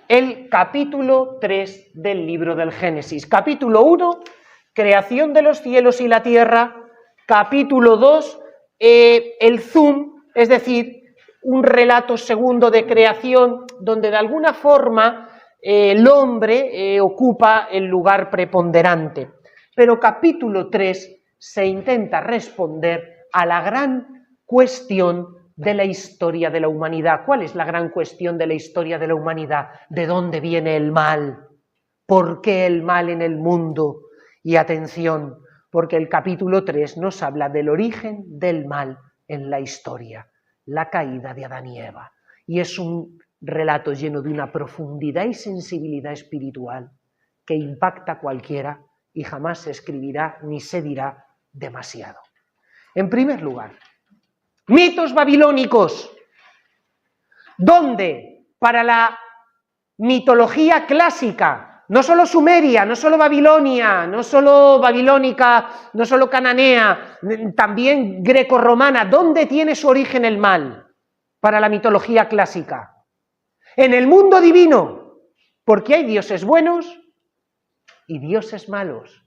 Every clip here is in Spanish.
el capítulo 3 del libro del Génesis. Capítulo 1, creación de los cielos y la tierra. Capítulo 2, el zoom, es decir, un relato segundo de creación donde de alguna forma el hombre ocupa el lugar preponderante. Pero capítulo 3 se intenta responder a la gran cuestión de la historia de la humanidad. ¿Cuál es la gran cuestión de la historia de la humanidad? ¿De dónde viene el mal? ¿Por qué el mal en el mundo? Y atención, porque el capítulo 3 nos habla del origen del mal en la historia, la caída de Adán y Eva. Y es un relato lleno de una profundidad y sensibilidad espiritual que impacta a cualquiera y jamás se escribirá ni se dirá demasiado. En primer lugar, mitos babilónicos, donde para la mitología clásica, no solo sumeria, no solo babilonia, no solo babilónica, no solo cananea, también grecorromana, ¿dónde tiene su origen el mal para la mitología clásica? En el mundo divino, porque hay dioses buenos y dioses malos,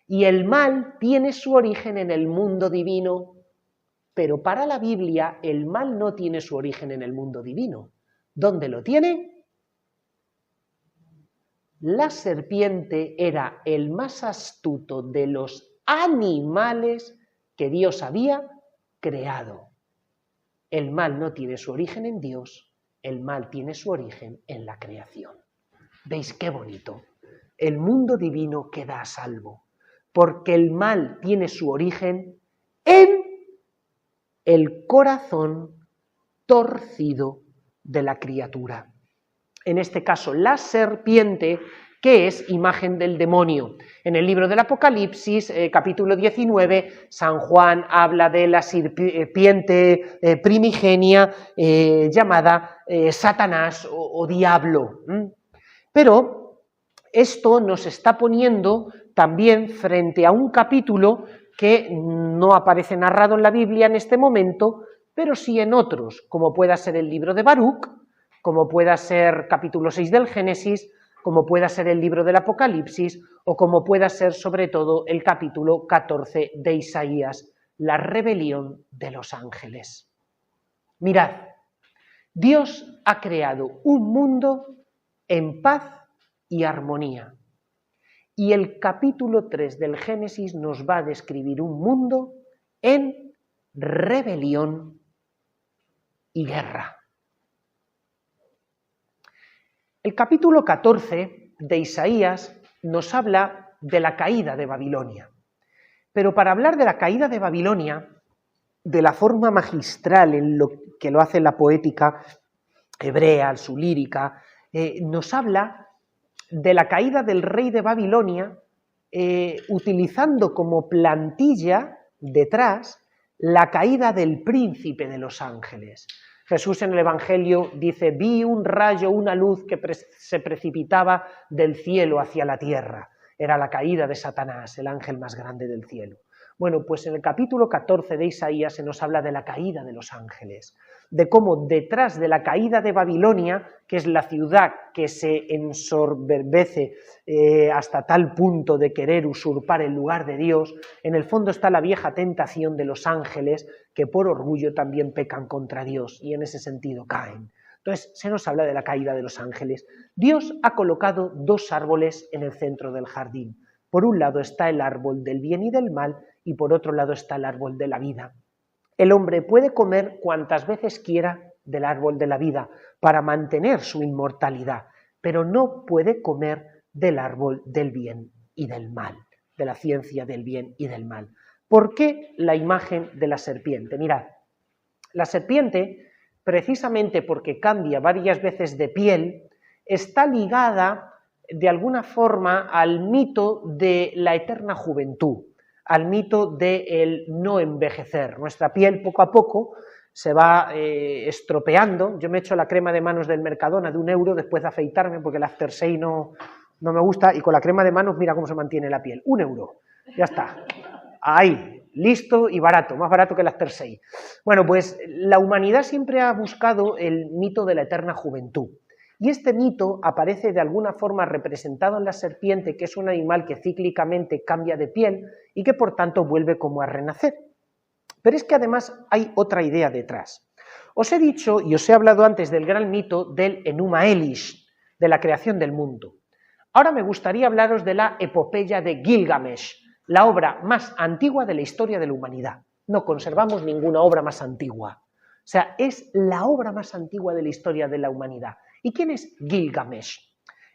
y el mal tiene su origen en el mundo divino. Pero para la Biblia el mal no tiene su origen en el mundo divino. ¿Dónde lo tiene? La serpiente era el más astuto de los animales que Dios había creado. El mal no tiene su origen en Dios, el mal tiene su origen en la creación. ¿Veis qué bonito? El mundo divino queda a salvo, porque el mal tiene su origen en el corazón torcido de la criatura. En este caso, la serpiente, que es imagen del demonio. En el libro del Apocalipsis, capítulo 19, San Juan habla de la serpiente primigenia llamada Satanás o diablo. Pero esto nos está poniendo también frente a un capítulo que no aparece narrado en la Biblia en este momento, pero sí en otros, como pueda ser el libro de Baruc, como pueda ser capítulo 6 del Génesis, como pueda ser el libro del Apocalipsis, o como pueda ser sobre todo el capítulo 14 de Isaías, la rebelión de los ángeles. Mirad, Dios ha creado un mundo en paz y armonía. Y el capítulo 3 del Génesis nos va a describir un mundo en rebelión y guerra. El capítulo 14 de Isaías nos habla de la caída de Babilonia. Pero para hablar de la caída de Babilonia, de la forma magistral en lo que lo hace la poética hebrea, su lírica, nos habla de la caída del rey de Babilonia, utilizando como plantilla detrás la caída del príncipe de los ángeles. Jesús en el Evangelio dice: vi un rayo, una luz que se precipitaba del cielo hacia la tierra. Era la caída de Satanás, el ángel más grande del cielo. Bueno, pues en el capítulo 14 de Isaías se nos habla de la caída de los ángeles, de cómo detrás de la caída de Babilonia, que es la ciudad que se ensoberbece hasta tal punto de querer usurpar el lugar de Dios, en el fondo está la vieja tentación de los ángeles que por orgullo también pecan contra Dios y en ese sentido caen. Entonces se nos habla de la caída de los ángeles. Dios ha colocado dos árboles en el centro del jardín. Por un lado está el árbol del bien y del mal y por otro lado está el árbol de la vida. El hombre puede comer cuantas veces quiera del árbol de la vida para mantener su inmortalidad, pero no puede comer del árbol del bien y del mal, de la ciencia del bien y del mal. ¿Por qué la imagen de la serpiente? Mirad, la serpiente, precisamente porque cambia varias veces de piel, está ligada de alguna forma al mito de la eterna juventud, al mito del no envejecer. Nuestra piel poco a poco se va estropeando. Yo me echo la crema de manos del Mercadona de €1 después de afeitarme porque el After Shave no me gusta, y con la crema de manos mira cómo se mantiene la piel. €1, ya está. Ahí, listo y barato, más barato que el After Shave. Bueno, pues la humanidad siempre ha buscado el mito de la eterna juventud. y este mito aparece de alguna forma representado en la serpiente, que es un animal que cíclicamente cambia de piel y que por tanto vuelve como a renacer. Pero es que además hay otra idea detrás. Os he dicho y os he hablado antes del gran mito del Enuma Elish, de la creación del mundo. Ahora me gustaría hablaros de la epopeya de Gilgamesh, la obra más antigua de la historia de la humanidad. No conservamos ninguna obra más antigua. O sea, es la obra más antigua de la historia de la humanidad. ¿Y quién es Gilgamesh?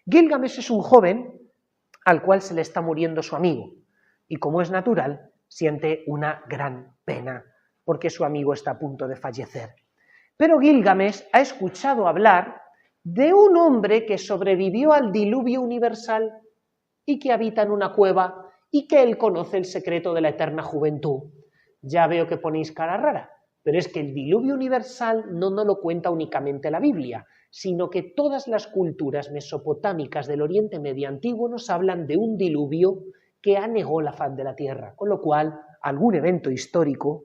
Gilgamesh es un joven al cual se le está muriendo su amigo. Y como es natural, siente una gran pena porque su amigo está a punto de fallecer. Pero Gilgamesh ha escuchado hablar de un hombre que sobrevivió al diluvio universal y que habita en una cueva y que él conoce el secreto de la eterna juventud. Ya veo que ponéis cara rara, pero es que el diluvio universal no nos lo cuenta únicamente la Biblia, sino que todas las culturas mesopotámicas del Oriente Medio antiguo nos hablan de un diluvio que anegó la faz de la tierra, con lo cual algún evento histórico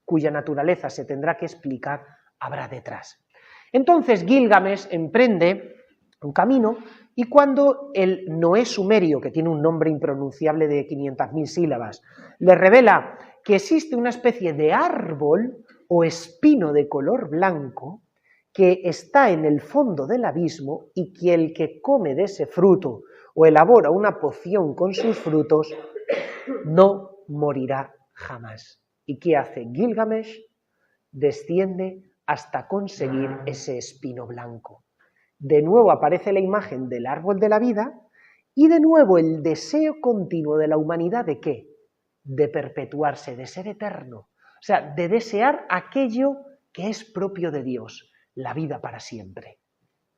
cuya naturaleza se tendrá que explicar habrá detrás. Entonces Gilgamesh emprende un camino y cuando el Noé sumerio, que tiene un nombre impronunciable de 500.000 sílabas, le revela que existe una especie de árbol o espino de color blanco que está en el fondo del abismo y que el que come de ese fruto o elabora una poción con sus frutos no morirá jamás. ¿Y qué hace Gilgamesh? Desciende hasta conseguir ese espino blanco. De nuevo aparece la imagen del árbol de la vida y de nuevo el deseo continuo de la humanidad ¿de qué? De perpetuarse, de ser eterno. O sea, de desear aquello que es propio de Dios, la vida para siempre.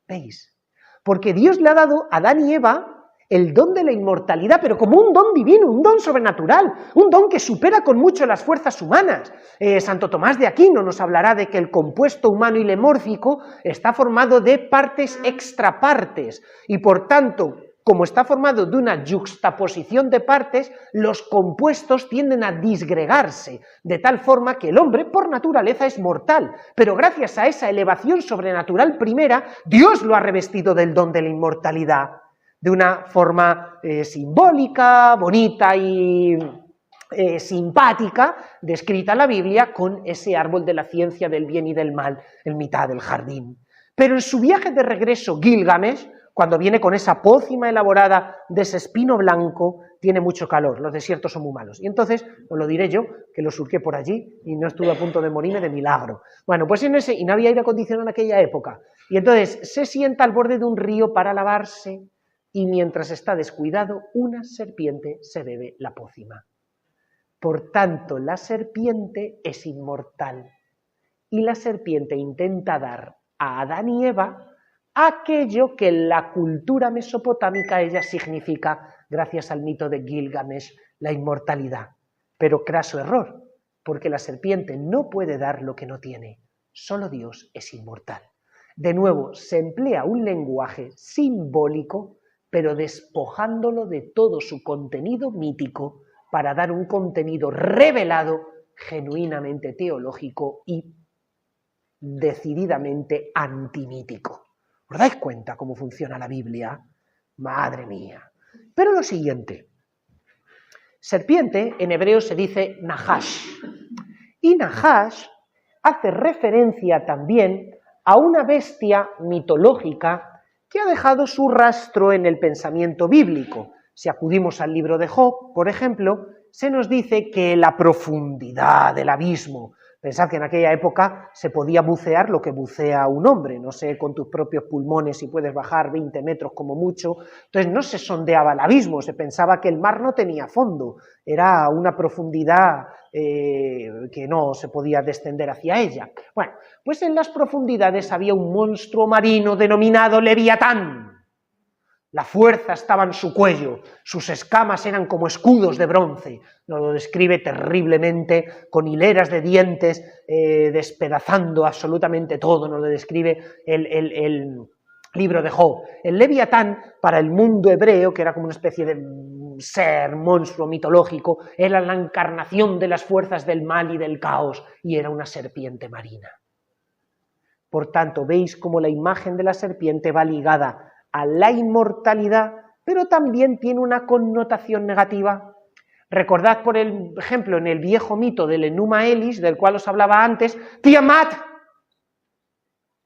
¿Veis? Porque Dios le ha dado a Adán y Eva el don de la inmortalidad, pero como un don divino, un don sobrenatural, un don que supera con mucho las fuerzas humanas. Santo Tomás de Aquino nos hablará de que el compuesto humano ilemórfico está formado de partes extrapartes y por tanto, como está formado de una yuxtaposición de partes, los compuestos tienden a disgregarse, de tal forma que el hombre por naturaleza es mortal, pero gracias a esa elevación sobrenatural primera, Dios lo ha revestido del don de la inmortalidad, de una forma simbólica, bonita y simpática, descrita en la Biblia con ese árbol de la ciencia del bien y del mal en mitad del jardín. Pero en su viaje de regreso, Gilgamesh, cuando viene con esa pócima elaborada de ese espino blanco, tiene mucho calor, los desiertos son muy malos. Y entonces, os lo diré yo, que lo surqué por allí y no estuve a punto de morirme de milagro. Bueno, pues y no había aire acondicionado en aquella época. Y entonces se sienta al borde de un río para lavarse y mientras está descuidado, una serpiente se bebe la pócima. Por tanto, la serpiente es inmortal y la serpiente intenta dar a Adán y Eva aquello que en la cultura mesopotámica ella significa, gracias al mito de Gilgamesh, la inmortalidad. Pero craso error, porque la serpiente no puede dar lo que no tiene, solo Dios es inmortal. De nuevo, se emplea un lenguaje simbólico, pero despojándolo de todo su contenido mítico para dar un contenido revelado, genuinamente teológico y decididamente antimítico. ¿Os dais cuenta cómo funciona la Biblia? Madre mía. Pero lo siguiente. Serpiente en hebreo se dice Nahash. Y Nahash hace referencia también a una bestia mitológica que ha dejado su rastro en el pensamiento bíblico. Si acudimos al libro de Job, por ejemplo, se nos dice que la profundidad del abismo, pensad que en aquella época se podía bucear lo que bucea un hombre, no sé, con tus propios pulmones si puedes bajar 20 metros como mucho, entonces no se sondeaba el abismo, se pensaba que el mar no tenía fondo, era una profundidad que no se podía descender hacia ella. Bueno, pues en las profundidades había un monstruo marino denominado Leviatán. La fuerza estaba en su cuello, sus escamas eran como escudos de bronce, nos lo describe terriblemente, con hileras de dientes, despedazando absolutamente todo, nos lo describe el libro de Job. El Leviatán, para el mundo hebreo, que era como una especie de ser, monstruo mitológico, era la encarnación de las fuerzas del mal y del caos, y era una serpiente marina. Por tanto, veis cómo la imagen de la serpiente va ligada a la inmortalidad, pero también tiene una connotación negativa. Recordad, por ejemplo, en el viejo mito del Enuma Elis, del cual os hablaba antes, Tiamat,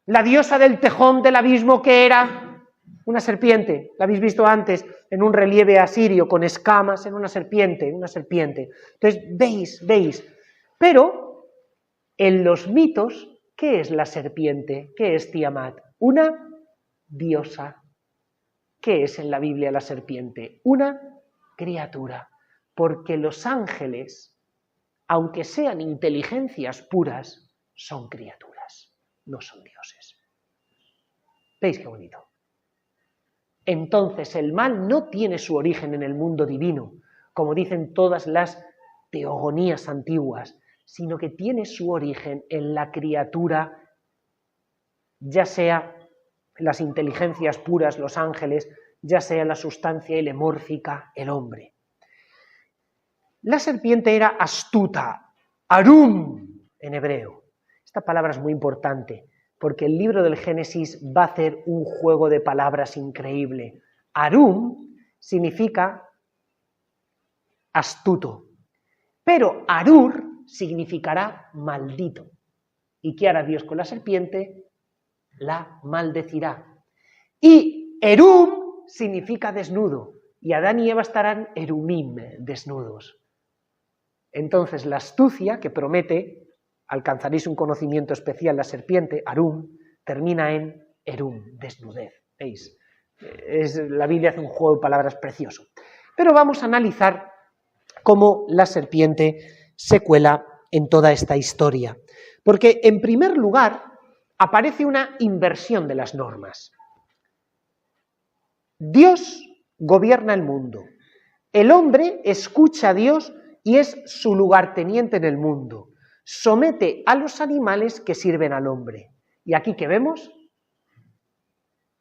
la diosa del tejón del abismo, que era una serpiente. La habéis visto antes en un relieve asirio con escamas, en una serpiente. Entonces, veis. Pero en los mitos, ¿qué es la serpiente? ¿Qué es Tiamat? Una diosa. ¿Qué es en la Biblia la serpiente? Una criatura. Porque los ángeles, aunque sean inteligencias puras, son criaturas, no son dioses. ¿Veis qué bonito? Entonces el mal no tiene su origen en el mundo divino, como dicen todas las teogonías antiguas, sino que tiene su origen en la criatura, ya sea las inteligencias puras, los ángeles, ya sea la sustancia elemórfica, el hombre. La serpiente era astuta, arum en hebreo. Esta palabra es muy importante porque el libro del Génesis va a hacer un juego de palabras increíble. Arum significa astuto, pero Arur significará maldito. ¿Y qué hará Dios con la serpiente? La maldecirá. Y Erum significa desnudo, y Adán y Eva estarán Erumim, desnudos. Entonces la astucia que promete, alcanzaréis un conocimiento especial, la serpiente, Arum, termina en Erum, desnudez. ¿Veis? La Biblia hace un juego de palabras precioso. Pero vamos a analizar cómo la serpiente se cuela en toda esta historia. Porque, en primer lugar, aparece una inversión de las normas. Dios gobierna el mundo. El hombre escucha a Dios y es su lugarteniente en el mundo. Somete a los animales que sirven al hombre. ¿Y aquí qué vemos?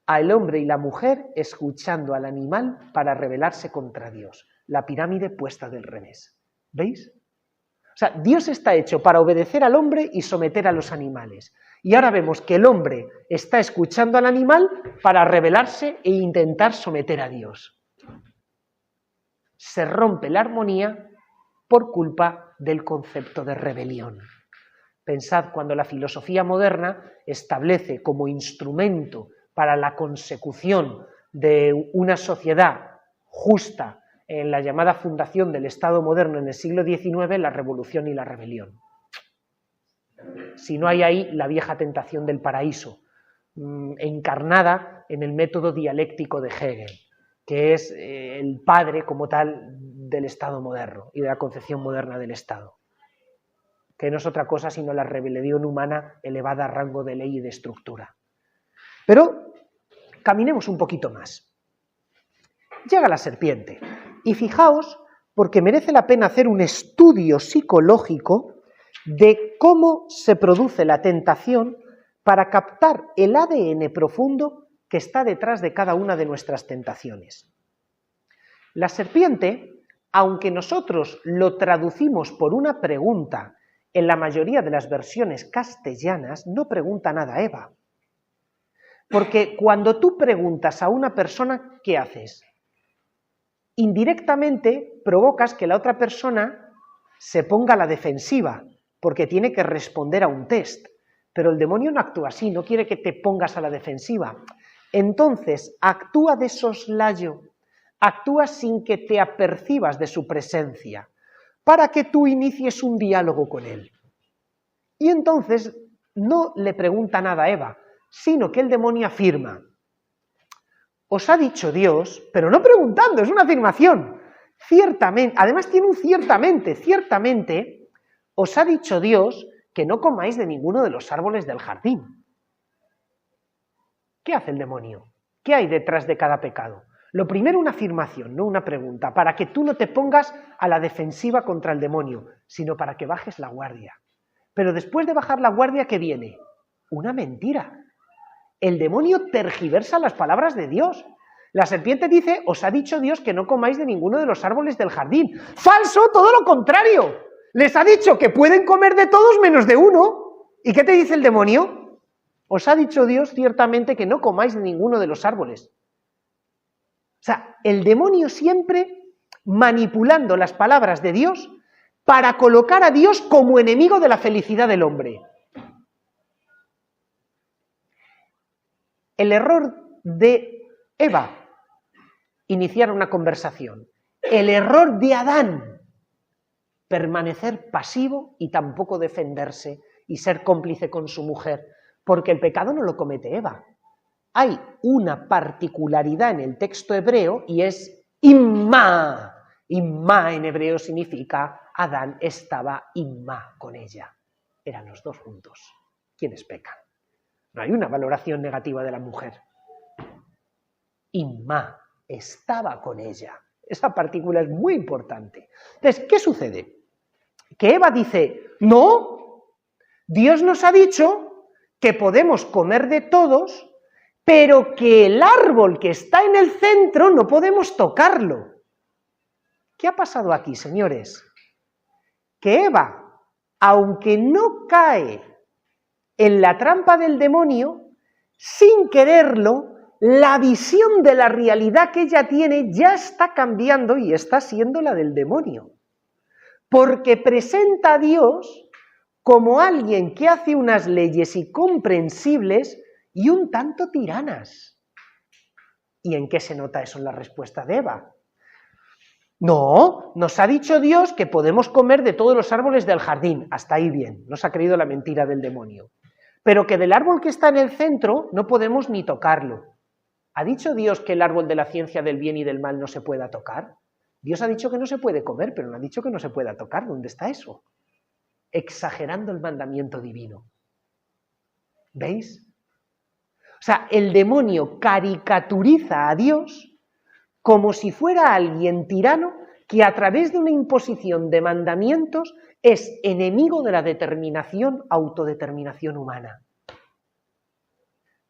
Al hombre y la mujer escuchando al animal para rebelarse contra Dios. La pirámide puesta del revés. ¿Veis? O sea, Dios está hecho para obedecer al hombre y someter a los animales. Y ahora vemos que el hombre está escuchando al animal para rebelarse e intentar someter a Dios. Se rompe la armonía por culpa del concepto de rebelión. Pensad cuando la filosofía moderna establece como instrumento para la consecución de una sociedad justa en la llamada fundación del Estado moderno en el siglo XIX, la revolución y la rebelión. Si no hay ahí la vieja tentación del paraíso, encarnada en el método dialéctico de Hegel, que es el padre como tal del Estado moderno y de la concepción moderna del Estado, que no es otra cosa sino la rebelión humana elevada a rango de ley y de estructura. Pero caminemos un poquito más. Llega la serpiente, y fijaos, porque merece la pena hacer un estudio psicológico de cómo se produce la tentación para captar el ADN profundo que está detrás de cada una de nuestras tentaciones. La serpiente, aunque nosotros lo traducimos por una pregunta, en la mayoría de las versiones castellanas no pregunta nada a Eva. Porque cuando tú preguntas a una persona, ¿qué haces? Indirectamente provocas que la otra persona se ponga a la defensiva, porque tiene que responder a un test. Pero el demonio no actúa así, no quiere que te pongas a la defensiva. Entonces actúa de soslayo, actúa sin que te apercibas de su presencia, para que tú inicies un diálogo con él. Y entonces no le pregunta nada a Eva, sino que el demonio afirma: os ha dicho Dios, pero no preguntando, es una afirmación. Ciertamente, además tiene un ciertamente, os ha dicho Dios que no comáis de ninguno de los árboles del jardín. ¿Qué hace el demonio? ¿Qué hay detrás de cada pecado? Lo primero, una afirmación, no una pregunta, para que tú no te pongas a la defensiva contra el demonio, sino para que bajes la guardia. Pero después de bajar la guardia, ¿qué viene? Una mentira. El demonio tergiversa las palabras de Dios. La serpiente dice: os ha dicho Dios que no comáis de ninguno de los árboles del jardín. ¡Falso! Todo lo contrario. Les ha dicho que pueden comer de todos menos de uno. ¿Y qué te dice el demonio? os ha dicho Dios ciertamente que no comáis de ninguno de los árboles. O sea, el demonio siempre manipulando las palabras de Dios para colocar a Dios como enemigo de la felicidad del hombre. El error de Eva, iniciar una conversación. El error de Adán, permanecer pasivo y tampoco defenderse y ser cómplice con su mujer, porque el pecado no lo comete Eva. Hay una particularidad en el texto hebreo y es imma. Imma en hebreo significa Adán estaba imma con ella. Eran los dos juntos. ¿Quiénes pecan? No hay una valoración negativa de la mujer. Imma estaba con ella. Esa partícula es muy importante. Entonces, ¿qué sucede? Que Eva dice, no, Dios nos ha dicho que podemos comer de todos, pero que el árbol que está en el centro no podemos tocarlo. ¿Qué ha pasado aquí, señores? Que Eva, aunque no cae en la trampa del demonio, sin quererlo, la visión de la realidad que ella tiene ya está cambiando y está siendo la del demonio. Porque presenta a Dios como alguien que hace unas leyes incomprensibles y un tanto tiranas. ¿Y en qué se nota eso en la respuesta de Eva? No, nos ha dicho Dios que podemos comer de todos los árboles del jardín. Hasta ahí bien, nos ha creído la mentira del demonio. Pero que del árbol que está en el centro no podemos ni tocarlo. ¿Ha dicho Dios que el árbol de la ciencia del bien y del mal no se pueda tocar? Dios ha dicho que no se puede comer, pero no ha dicho que no se pueda tocar. ¿Dónde está eso? Exagerando el mandamiento divino. ¿Veis? O sea, el demonio caricaturiza a Dios como si fuera alguien tirano que a través de una imposición de mandamientos es enemigo de la autodeterminación humana.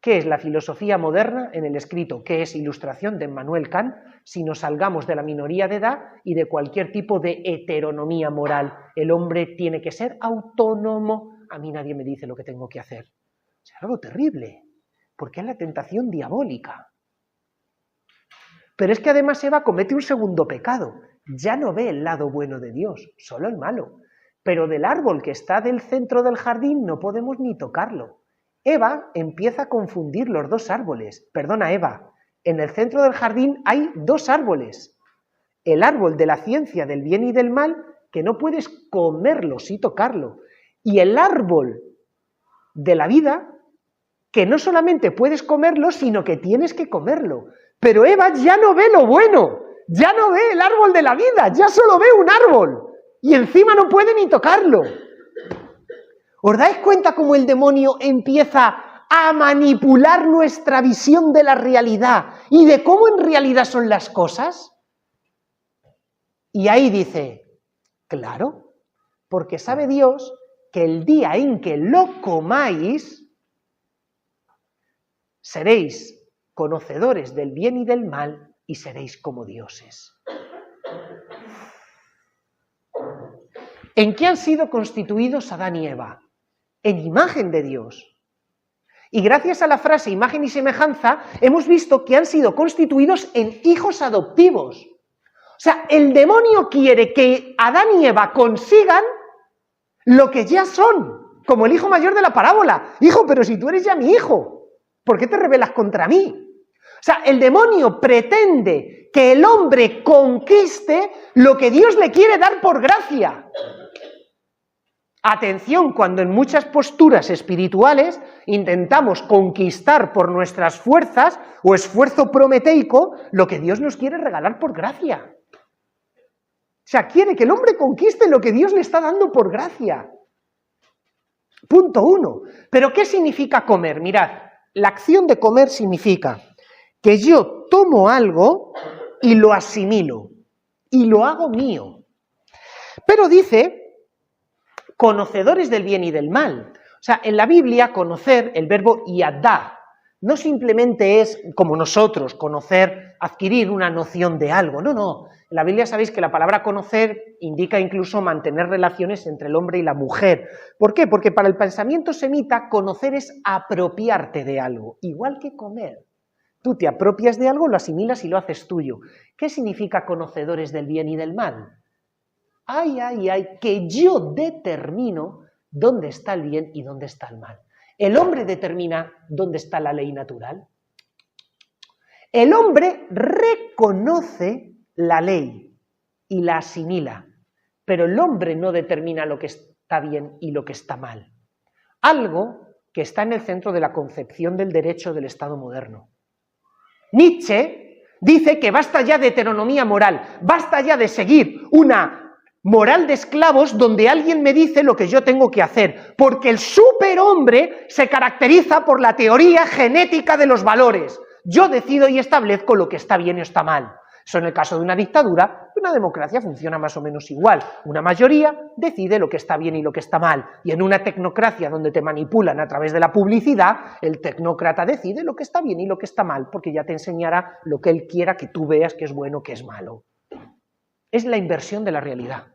¿Qué es la filosofía moderna en el escrito? ¿Qué es ilustración de Immanuel Kant? Si nos salgamos de la minoría de edad y de cualquier tipo de heteronomía moral. El hombre tiene que ser autónomo. A mí nadie me dice lo que tengo que hacer. Es algo terrible, porque es la tentación diabólica. Pero es que además Eva comete un segundo pecado. Ya no ve el lado bueno de Dios, solo el malo. Pero del árbol que está del centro del jardín no podemos ni tocarlo. Eva empieza a confundir los dos árboles. Perdona, Eva, en el centro del jardín hay dos árboles. El árbol de la ciencia del bien y del mal, que no puedes comerlo, sí tocarlo. Y el árbol de la vida, que no solamente puedes comerlo, sino que tienes que comerlo. Pero Eva ya no ve lo bueno, ya no ve el árbol de la vida, ya solo ve un árbol. Y encima no puede ni tocarlo. ¿Os dais cuenta cómo el demonio empieza a manipular nuestra visión de la realidad y de cómo en realidad son las cosas? Y ahí dice, claro, porque sabe Dios que el día en que lo comáis, seréis conocedores del bien y del mal y seréis como dioses. ¿En qué han sido constituidos Adán y Eva? En imagen de Dios. Y gracias a la frase imagen y semejanza, hemos visto que han sido constituidos en hijos adoptivos. O sea, el demonio quiere que Adán y Eva consigan lo que ya son, como el hijo mayor de la parábola. Hijo, pero si tú eres ya mi hijo, ¿por qué te rebelas contra mí? O sea, el demonio pretende que el hombre conquiste lo que Dios le quiere dar por gracia. Atención, cuando en muchas posturas espirituales intentamos conquistar por nuestras fuerzas o esfuerzo prometeico lo que Dios nos quiere regalar por gracia. O sea, quiere que el hombre conquiste lo que Dios le está dando por gracia. Punto 1. ¿Pero qué significa comer? Mirad, la acción de comer significa que yo tomo algo y lo asimilo y lo hago mío. Pero dice, conocedores del bien y del mal. O sea, en la Biblia conocer, el verbo yadá, no simplemente es, como nosotros, conocer, adquirir una noción de algo, no. En la Biblia sabéis que la palabra conocer indica incluso mantener relaciones entre el hombre y la mujer. ¿Por qué? Porque para el pensamiento semita conocer es apropiarte de algo, igual que comer. Tú te apropias de algo, lo asimilas y lo haces tuyo. ¿Qué significa conocedores del bien y del mal? Ay, que yo determino dónde está el bien y dónde está el mal. ¿El hombre determina dónde está la ley natural? El hombre reconoce la ley y la asimila, pero el hombre no determina lo que está bien y lo que está mal. Algo que está en el centro de la concepción del derecho del Estado moderno. Nietzsche dice que basta ya de heteronomía moral, basta ya de seguir una moral de esclavos donde alguien me dice lo que yo tengo que hacer, porque el superhombre se caracteriza por la teoría genética de los valores. Yo decido y establezco lo que está bien y está mal. Eso en el caso de una dictadura. Una democracia funciona más o menos igual. Una mayoría decide lo que está bien y lo que está mal. Y en una tecnocracia donde te manipulan a través de la publicidad, el tecnócrata decide lo que está bien y lo que está mal, porque ya te enseñará lo que él quiera que tú veas que es bueno o que es malo. Es la inversión de la realidad.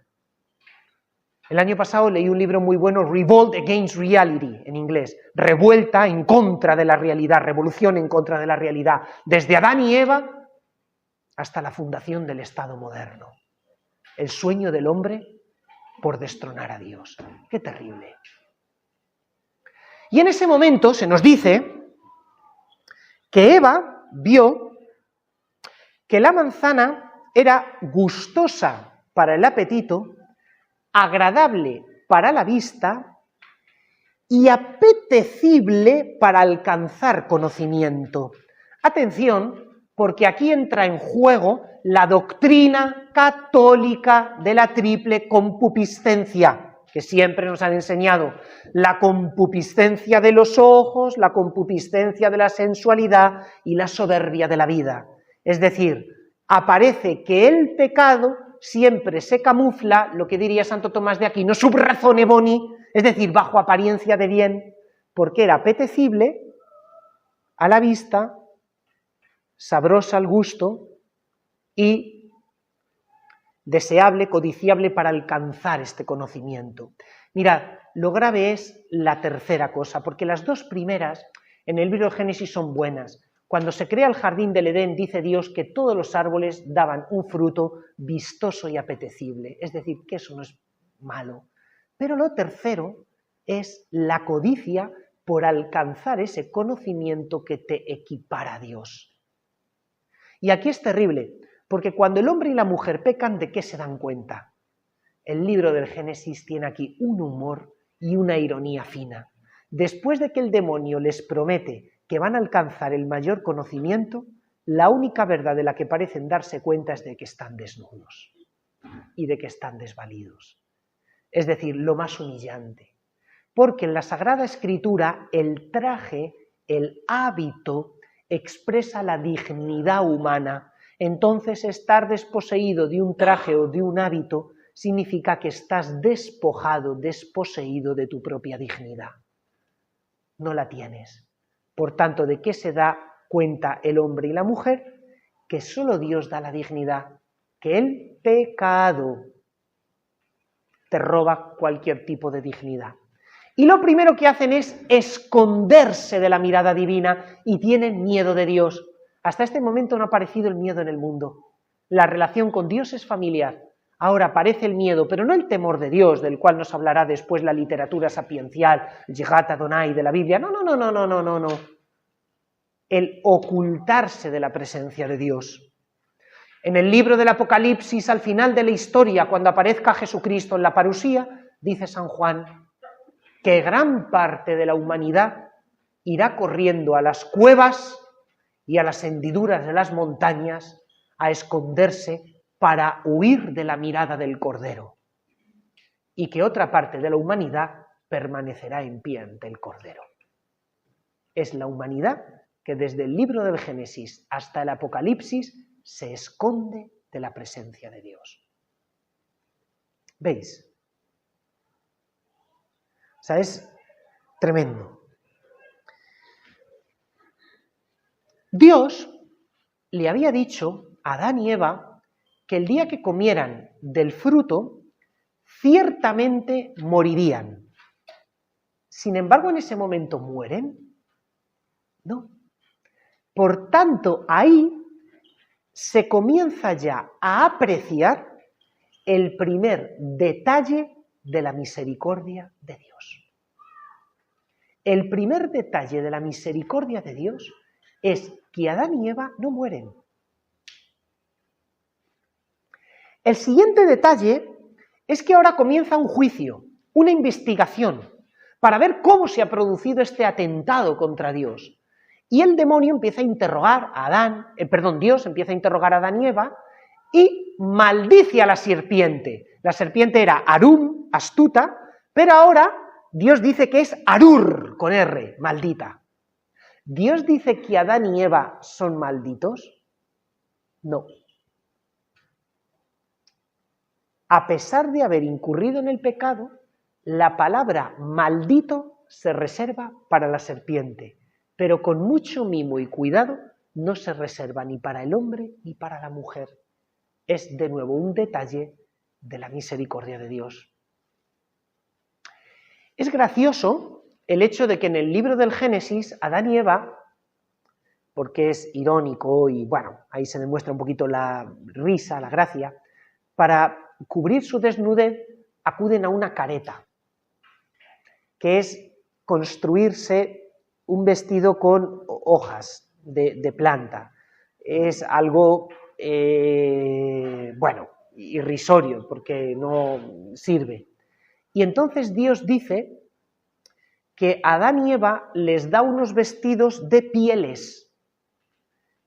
El año pasado leí un libro muy bueno, Revolt Against Reality, en inglés. Revuelta en contra de la realidad, revolución en contra de la realidad. Desde Adán y Eva hasta la fundación del Estado moderno. El sueño del hombre por destronar a Dios. ¡Qué terrible! Y en ese momento se nos dice que Eva vio que la manzana era gustosa para el apetito, agradable para la vista y apetecible para alcanzar conocimiento. Atención, porque aquí entra en juego la doctrina católica de la triple concupiscencia, que siempre nos han enseñado. La concupiscencia de los ojos, la concupiscencia de la sensualidad y la soberbia de la vida. Es decir, aparece que el pecado siempre se camufla, lo que diría Santo Tomás de Aquino, sub razone boni, es decir, bajo apariencia de bien, porque era apetecible a la vista, sabrosa al gusto y deseable, codiciable para alcanzar este conocimiento. Mirad, lo grave es la tercera cosa, porque las dos primeras en el libro de Génesis son buenas. Cuando se crea el jardín del Edén, dice Dios que todos los árboles daban un fruto vistoso y apetecible, es decir, que eso no es malo. Pero lo tercero es la codicia por alcanzar ese conocimiento que te equipara a Dios. Y aquí es terrible, porque cuando el hombre y la mujer pecan, ¿de qué se dan cuenta? El libro del Génesis tiene aquí un humor y una ironía fina. Después de que el demonio les promete que van a alcanzar el mayor conocimiento, la única verdad de la que parecen darse cuenta es de que están desnudos y de que están desvalidos. Es decir, lo más humillante. Porque en la Sagrada Escritura el traje, el hábito, expresa la dignidad humana. Entonces, estar desposeído de un traje o de un hábito significa que estás despojado, desposeído de tu propia dignidad. No la tienes. Por tanto, ¿de qué se da cuenta el hombre y la mujer? Que solo Dios da la dignidad, que el pecado te roba cualquier tipo de dignidad. Y lo primero que hacen es esconderse de la mirada divina y tienen miedo de Dios. Hasta este momento no ha aparecido el miedo en el mundo. La relación con Dios es familiar. Ahora aparece el miedo, pero no el temor de Dios, del cual nos hablará después la literatura sapiencial, Yehat Adonai de la Biblia. No. El ocultarse de la presencia de Dios. En el libro del Apocalipsis, al final de la historia, cuando aparezca Jesucristo en la parusía, dice San Juan que gran parte de la humanidad irá corriendo a las cuevas y a las hendiduras de las montañas a esconderse para huir de la mirada del Cordero, y que otra parte de la humanidad permanecerá en pie ante el Cordero. Es la humanidad que desde el libro del Génesis hasta el Apocalipsis se esconde de la presencia de Dios. ¿Veis? O sea, es tremendo. Dios le había dicho a Adán y Eva que el día que comieran del fruto, ciertamente morirían. Sin embargo, en ese momento mueren. No. Por tanto, ahí se comienza ya a apreciar el primer detalle de la misericordia de Dios. El primer detalle de la misericordia de Dios es que Adán y Eva no mueren. El siguiente detalle es que ahora comienza un juicio, una investigación, para ver cómo se ha producido este atentado contra Dios. Y el demonio empieza a interrogar a Dios empieza a interrogar a Adán y Eva y maldice a la serpiente. La serpiente era Arum, astuta, pero ahora Dios dice que es Arur, con R, maldita. ¿Dios dice que Adán y Eva son malditos? No. A pesar de haber incurrido en el pecado, la palabra maldito se reserva para la serpiente, pero con mucho mimo y cuidado no se reserva ni para el hombre ni para la mujer. Es de nuevo un detalle de la misericordia de Dios. Es gracioso el hecho de que en el libro del Génesis, Adán y Eva, porque es irónico y bueno, ahí se demuestra un poquito la risa, la gracia, para cubrir su desnudez acuden a una careta, que es construirse un vestido con hojas de planta. Es algo, irrisorio, porque no sirve. Y entonces Dios dice que a Adán y Eva les da unos vestidos de pieles.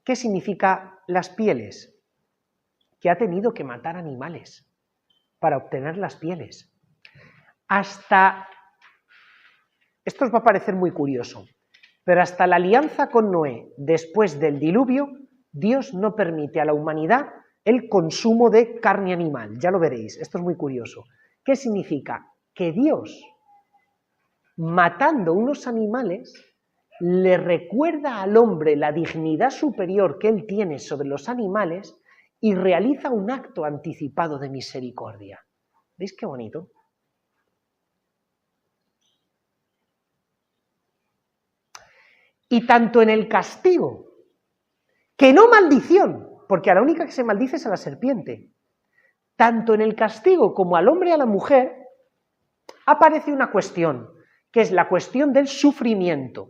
¿Qué significa las pieles? Que ha tenido que matar animales para obtener las pieles. Esto os va a parecer muy curioso, pero hasta la alianza con Noé, después del diluvio, Dios no permite a la humanidad el consumo de carne animal. Ya lo veréis, esto es muy curioso. ¿Qué significa? Que Dios, matando unos animales, le recuerda al hombre la dignidad superior que él tiene sobre los animales y realiza un acto anticipado de misericordia. ¿Veis qué bonito? Y tanto en el castigo, que no maldición, porque a la única que se maldice es a la serpiente, tanto en el castigo como al hombre y a la mujer, aparece una cuestión, que es la cuestión del sufrimiento.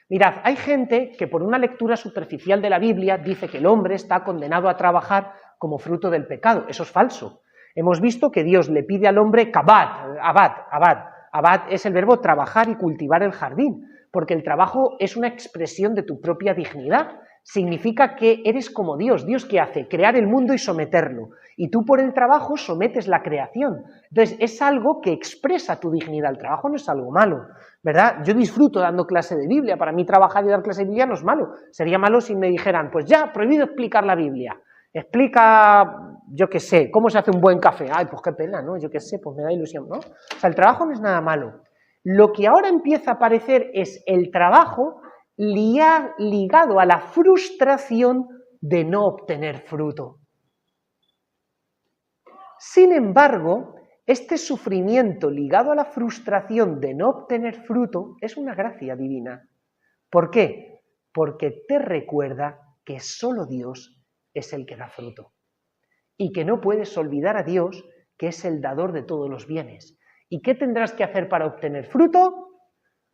Mirad, hay gente que por una lectura superficial de la Biblia dice que el hombre está condenado a trabajar como fruto del pecado. Eso es falso. Hemos visto que Dios le pide al hombre abad es el verbo trabajar y cultivar el jardín, porque el trabajo es una expresión de tu propia dignidad. Significa que eres como Dios. ¿Dios qué hace? Crear el mundo y someterlo. Y tú por el trabajo sometes la creación. Entonces es algo que expresa tu dignidad. El trabajo no es algo malo, ¿verdad? Yo disfruto dando clase de Biblia. Para mí trabajar y dar clase de Biblia no es malo. Sería malo si me dijeran, pues ya, prohibido explicar la Biblia. Explica, yo qué sé, cómo se hace un buen café. Ay, pues qué pena, ¿no? Yo qué sé, pues me da ilusión, ¿no? O sea, el trabajo no es nada malo. Lo que ahora empieza a aparecer es el trabajo ligado a la frustración de no obtener fruto. Sin embargo, este sufrimiento ligado a la frustración de no obtener fruto es una gracia divina. ¿Por qué? Porque te recuerda que solo Dios es el que da fruto y que no puedes olvidar a Dios, que es el dador de todos los bienes. ¿Y qué tendrás que hacer para obtener fruto?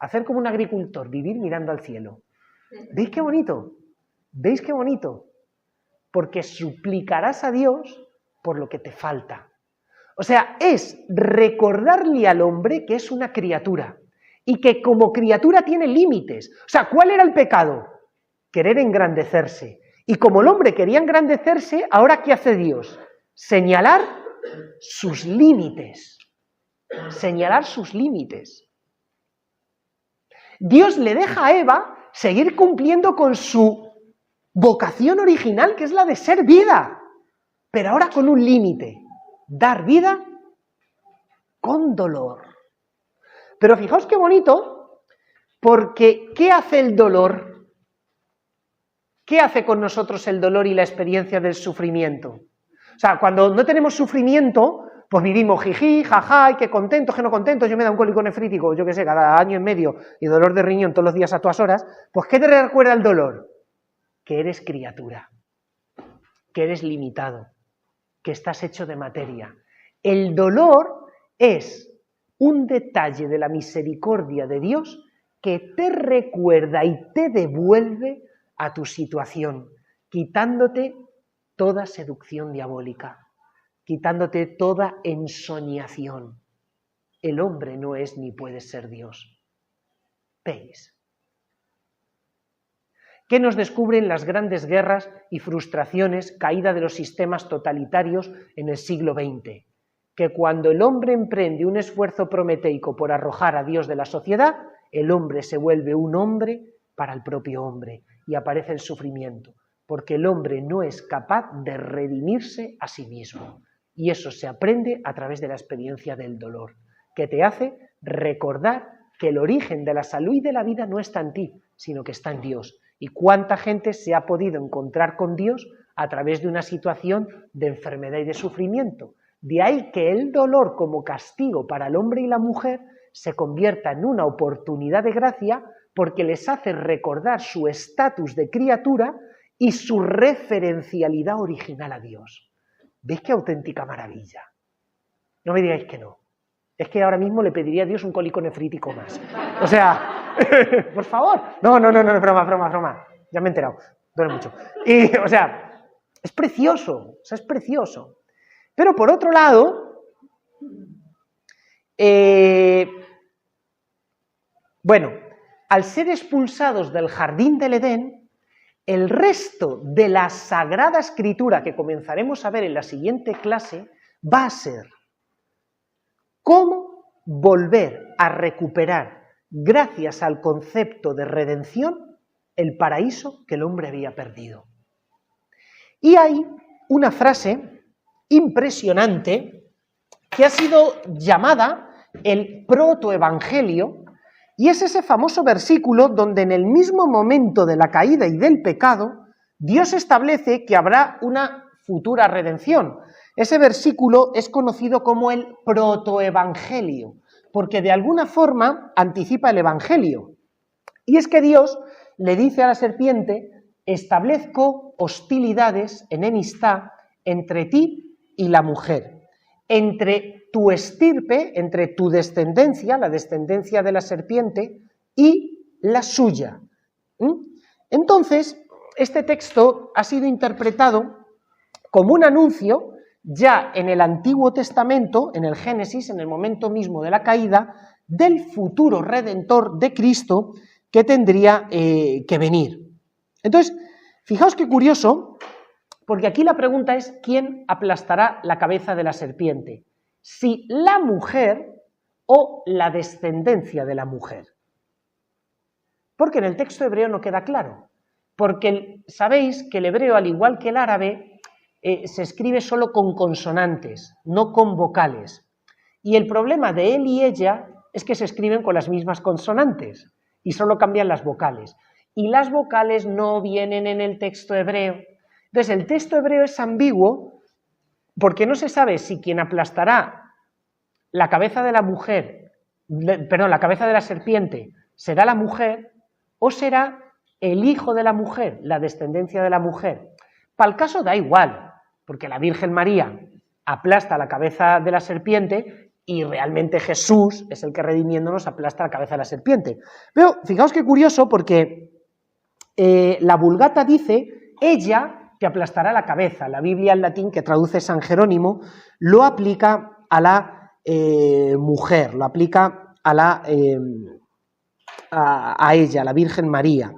Hacer como un agricultor, vivir mirando al cielo. ¿Veis qué bonito? ¿Veis qué bonito? Porque suplicarás a Dios por lo que te falta. O sea, es recordarle al hombre que es una criatura y que como criatura tiene límites. O sea, ¿cuál era el pecado? Querer engrandecerse. Y como el hombre quería engrandecerse, ¿ahora qué hace Dios? Señalar sus límites. Señalar sus límites. Dios le deja a Eva seguir cumpliendo con su vocación original, que es la de ser vida, pero ahora con un límite: dar vida con dolor. Pero fijaos qué bonito, porque ¿qué hace el dolor? ¿Qué hace con nosotros el dolor y la experiencia del sufrimiento? O sea, cuando no tenemos sufrimiento, pues vivimos jiji, jaja, y qué contentos, qué no contentos, yo me da un cólico nefrítico, yo qué sé, cada año y medio, y dolor de riñón todos los días a todas horas, pues ¿qué te recuerda el dolor? Que eres criatura, que eres limitado, que estás hecho de materia. El dolor es un detalle de la misericordia de Dios que te recuerda y te devuelve a tu situación, quitándote toda seducción diabólica, quitándote toda ensoñación. El hombre no es ni puede ser Dios. ¿Veis? ¿Qué nos descubren las grandes guerras y frustraciones, caída de los sistemas totalitarios en el siglo XX? Que cuando el hombre emprende un esfuerzo prometeico por arrojar a Dios de la sociedad, el hombre se vuelve un hombre para el propio hombre y aparece el sufrimiento, porque el hombre no es capaz de redimirse a sí mismo. Y eso se aprende a través de la experiencia del dolor, que te hace recordar que el origen de la salud y de la vida no está en ti, sino que está en Dios. Y cuánta gente se ha podido encontrar con Dios a través de una situación de enfermedad y de sufrimiento. De ahí que el dolor como castigo para el hombre y la mujer se convierta en una oportunidad de gracia porque les hace recordar su estatus de criatura y su referencialidad original a Dios. ¿Veis qué auténtica maravilla? No me digáis que no. Es que ahora mismo le pediría a Dios un cólico nefrítico más. O sea, por favor. No, broma. Ya me he enterado. Duele mucho. Y, o sea, es precioso. O sea, es precioso. Pero por otro lado, bueno, al ser expulsados del jardín del Edén, el resto de la Sagrada Escritura que comenzaremos a ver en la siguiente clase va a ser cómo volver a recuperar, gracias al concepto de redención, el paraíso que el hombre había perdido. Y hay una frase impresionante que ha sido llamada el protoevangelio, y es ese famoso versículo donde en el mismo momento de la caída y del pecado, Dios establece que habrá una futura redención. Ese versículo es conocido como el protoevangelio, porque de alguna forma anticipa el evangelio. Y es que Dios le dice a la serpiente: establezco hostilidades, enemistad, entre ti y la mujer, entre tu estirpe, entre tu descendencia, la descendencia de la serpiente, y la suya. Entonces, este texto ha sido interpretado como un anuncio ya en el Antiguo Testamento, en el Génesis, en el momento mismo de la caída, del futuro redentor de Cristo que tendría que venir. Entonces, fijaos qué curioso, porque aquí la pregunta es: ¿quién aplastará la cabeza de la serpiente? Si la mujer o la descendencia de la mujer. Porque en el texto hebreo no queda claro, porque sabéis que el hebreo, al igual que el árabe, se escribe solo con consonantes, no con vocales. Y el problema de él y ella es que se escriben con las mismas consonantes y solo cambian las vocales. Y las vocales no vienen en el texto hebreo. Entonces el texto hebreo es ambiguo porque no se sabe si quien aplastará la cabeza de la mujer, perdón, la cabeza de la serpiente será la mujer o será el hijo de la mujer, la descendencia de la mujer. Para el caso da igual, porque la Virgen María aplasta la cabeza de la serpiente y realmente Jesús es el que, redimiéndonos, aplasta la cabeza de la serpiente. Pero fijaos qué curioso, porque la Vulgata dice ella que aplastará la cabeza. La Biblia en latín, que traduce San Jerónimo, lo aplica a la mujer, lo aplica a ella, la Virgen María.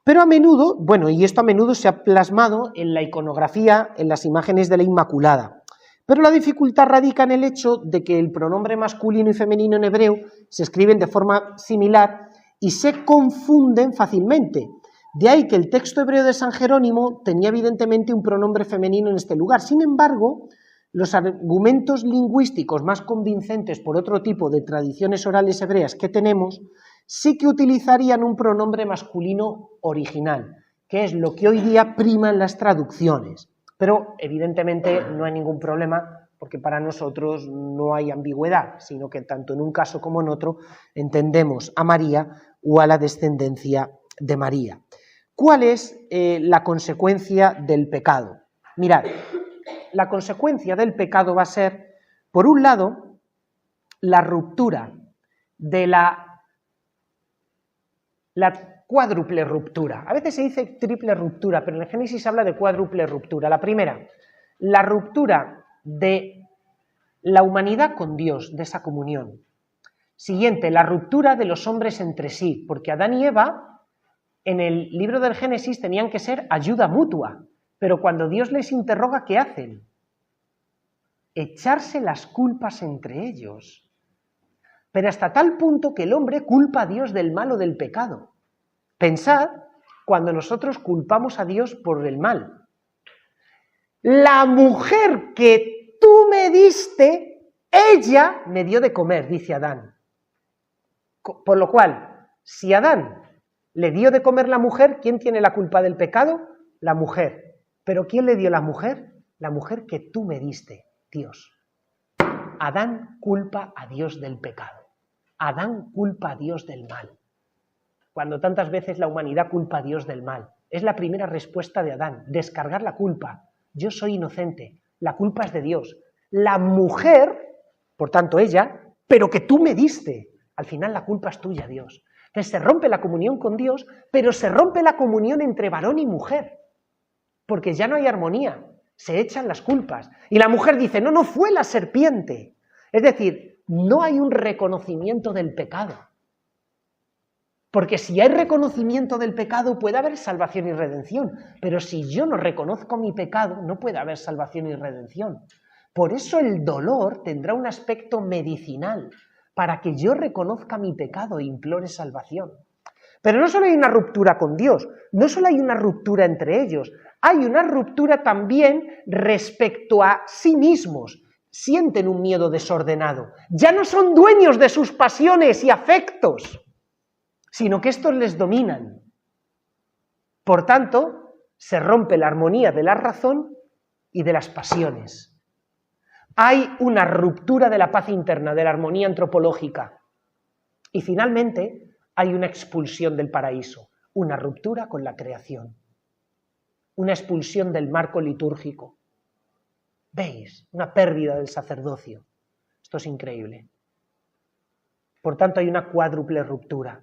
Pero a menudo, bueno, y esto a menudo se ha plasmado en la iconografía, en las imágenes de la Inmaculada. Pero la dificultad radica en el hecho de que el pronombre masculino y femenino en hebreo se escriben de forma similar y se confunden fácilmente. De ahí que el texto hebreo de San Jerónimo tenía evidentemente un pronombre femenino en este lugar. Sin embargo, los argumentos lingüísticos más convincentes por otro tipo de tradiciones orales hebreas que tenemos sí que utilizarían un pronombre masculino original, que es lo que hoy día prima en las traducciones. Pero evidentemente no hay ningún problema, porque para nosotros no hay ambigüedad, sino que tanto en un caso como en otro entendemos a María o a la descendencia de María. ¿Cuál es la consecuencia del pecado? Mirad, la consecuencia del pecado va a ser, por un lado, la ruptura de la cuádruple ruptura. A veces se dice triple ruptura, pero en el Génesis se habla de cuádruple ruptura. La primera, la ruptura de la humanidad con Dios, de esa comunión. Siguiente, la ruptura de los hombres entre sí, porque Adán y Eva, en el libro del Génesis, tenían que ser ayuda mutua, pero cuando Dios les interroga, ¿qué hacen? Echarse las culpas entre ellos. Pero hasta tal punto que el hombre culpa a Dios del mal o del pecado. Pensad cuando nosotros culpamos a Dios por el mal. La mujer que tú me diste, ella me dio de comer, dice Adán. Por lo cual, si Adán le dio de comer la mujer, ¿quién tiene la culpa del pecado? La mujer. ¿Pero quién le dio la mujer? La mujer que tú me diste, Dios. Adán culpa a Dios del pecado. Adán culpa a Dios del mal. Cuando tantas veces la humanidad culpa a Dios del mal. Es la primera respuesta de Adán, descargar la culpa. Yo soy inocente, la culpa es de Dios. La mujer, por tanto ella, pero que tú me diste. Al final la culpa es tuya, Dios. Entonces se rompe la comunión con Dios, pero se rompe la comunión entre varón y mujer. Porque ya no hay armonía, se echan las culpas. Y la mujer dice, no, no fue la serpiente. Es decir, no hay un reconocimiento del pecado. Porque si hay reconocimiento del pecado puede haber salvación y redención, pero si yo no reconozco mi pecado no puede haber salvación y redención. Por eso el dolor tendrá un aspecto medicinal, para que yo reconozca mi pecado e implore salvación. Pero no solo hay una ruptura con Dios, no solo hay una ruptura entre ellos, hay una ruptura también respecto a sí mismos. Sienten un miedo desordenado, ya no son dueños de sus pasiones y afectos, sino que estos les dominan. Por tanto, se rompe la armonía de la razón y de las pasiones. Hay una ruptura de la paz interna, de la armonía antropológica. Y finalmente, hay una expulsión del paraíso, una ruptura con la creación, una expulsión del marco litúrgico. ¿Veis? Una pérdida del sacerdocio. Esto es increíble. Por tanto, hay una cuádruple ruptura.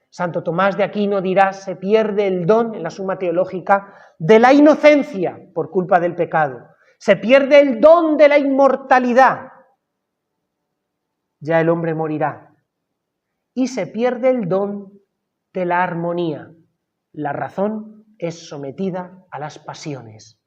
Santo Tomás de Aquino dirá, se pierde el don, en la Suma Teológica, de la inocencia por culpa del pecado. Se pierde el don de la inmortalidad. Ya el hombre morirá. Y se pierde el don de la armonía. La razón es sometida a las pasiones.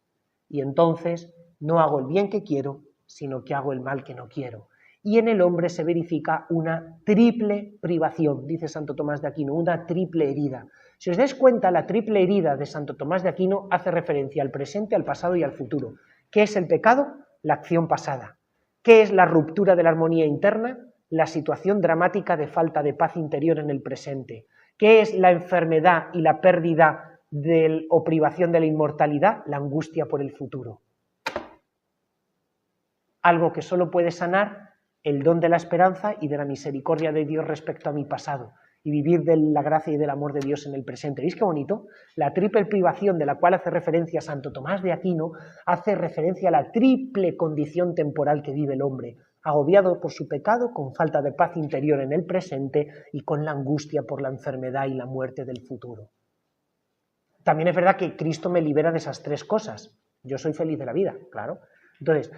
Y entonces no hago el bien que quiero, sino que hago el mal que no quiero. Y en el hombre se verifica una triple privación, dice Santo Tomás de Aquino, una triple herida. Si os dais cuenta, la triple herida de Santo Tomás de Aquino hace referencia al presente, al pasado y al futuro. ¿Qué es el pecado? La acción pasada. ¿Qué es la ruptura de la armonía interna? La situación dramática de falta de paz interior en el presente. ¿Qué es la enfermedad y la pérdida o privación de la inmortalidad? La angustia por el futuro. Algo que solo puede sanar el don de la esperanza y de la misericordia de Dios respecto a mi pasado y vivir de la gracia y del amor de Dios en el presente. ¿Veis qué bonito? La triple privación de la cual hace referencia Santo Tomás de Aquino hace referencia a la triple condición temporal que vive el hombre, agobiado por su pecado, con falta de paz interior en el presente y con la angustia por la enfermedad y la muerte del futuro. También es verdad que Cristo me libera de esas tres cosas. Yo soy feliz de la vida, claro. Entonces,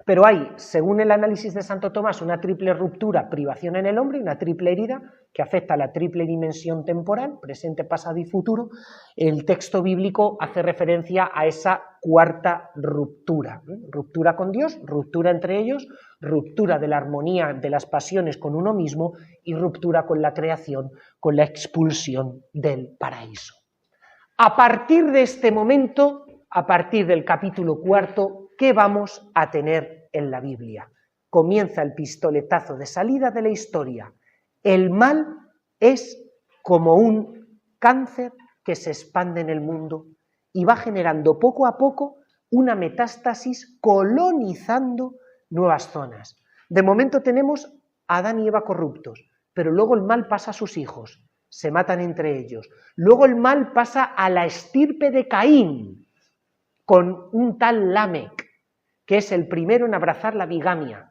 pero hay, según el análisis de Santo Tomás, una triple ruptura, privación en el hombre, y una triple herida que afecta a la triple dimensión temporal, presente, pasado y futuro. El texto bíblico hace referencia a esa cuarta ruptura. Ruptura con Dios, ruptura entre ellos, ruptura de la armonía de las pasiones con uno mismo y ruptura con la creación, con la expulsión del paraíso. A partir de este momento, a partir del capítulo 4, ¿qué vamos a tener en la Biblia? Comienza el pistoletazo de salida de la historia. El mal es como un cáncer que se expande en el mundo y va generando poco a poco una metástasis colonizando nuevas zonas. De momento tenemos a Adán y Eva corruptos, pero luego el mal pasa a sus hijos, se matan entre ellos. Luego el mal pasa a la estirpe de Caín, con un tal Lamec, que es el primero en abrazar la bigamia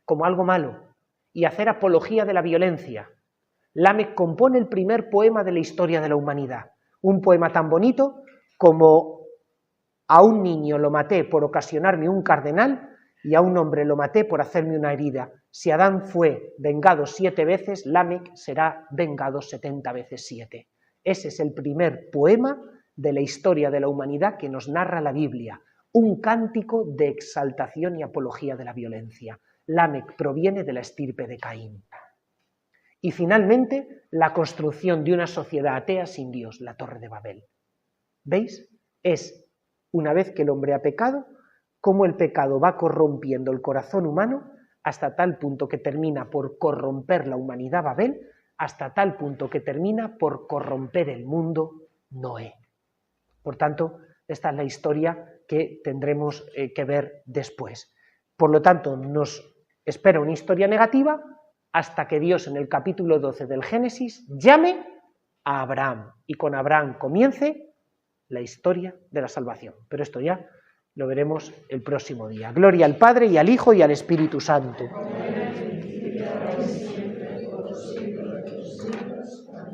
como algo malo y hacer apología de la violencia. Lamec compone el primer poema de la historia de la humanidad, un poema tan bonito como: a un niño lo maté por ocasionarme un cardenal y a un hombre lo maté por hacerme una herida. Si Adán fue vengado 7 veces, Lamec será vengado 70 veces 7. Ese es el primer poema de la historia de la humanidad que nos narra la Biblia, un cántico de exaltación y apología de la violencia. Lamec proviene de la estirpe de Caín. Y finalmente, la construcción de una sociedad atea sin Dios, la Torre de Babel. ¿Veis? Es, una vez que el hombre ha pecado, cómo el pecado va corrompiendo el corazón humano hasta tal punto que termina por corromper la humanidad Babel, hasta tal punto que termina por corromper el mundo Noé. Por tanto, esta es la historia que tendremos que ver después. Por lo tanto, nos espera una historia negativa hasta que Dios en el capítulo 12 del Génesis llame a Abraham y con Abraham comience la historia de la salvación. Pero esto ya lo veremos el próximo día. Gloria al Padre y al Hijo y al Espíritu Santo.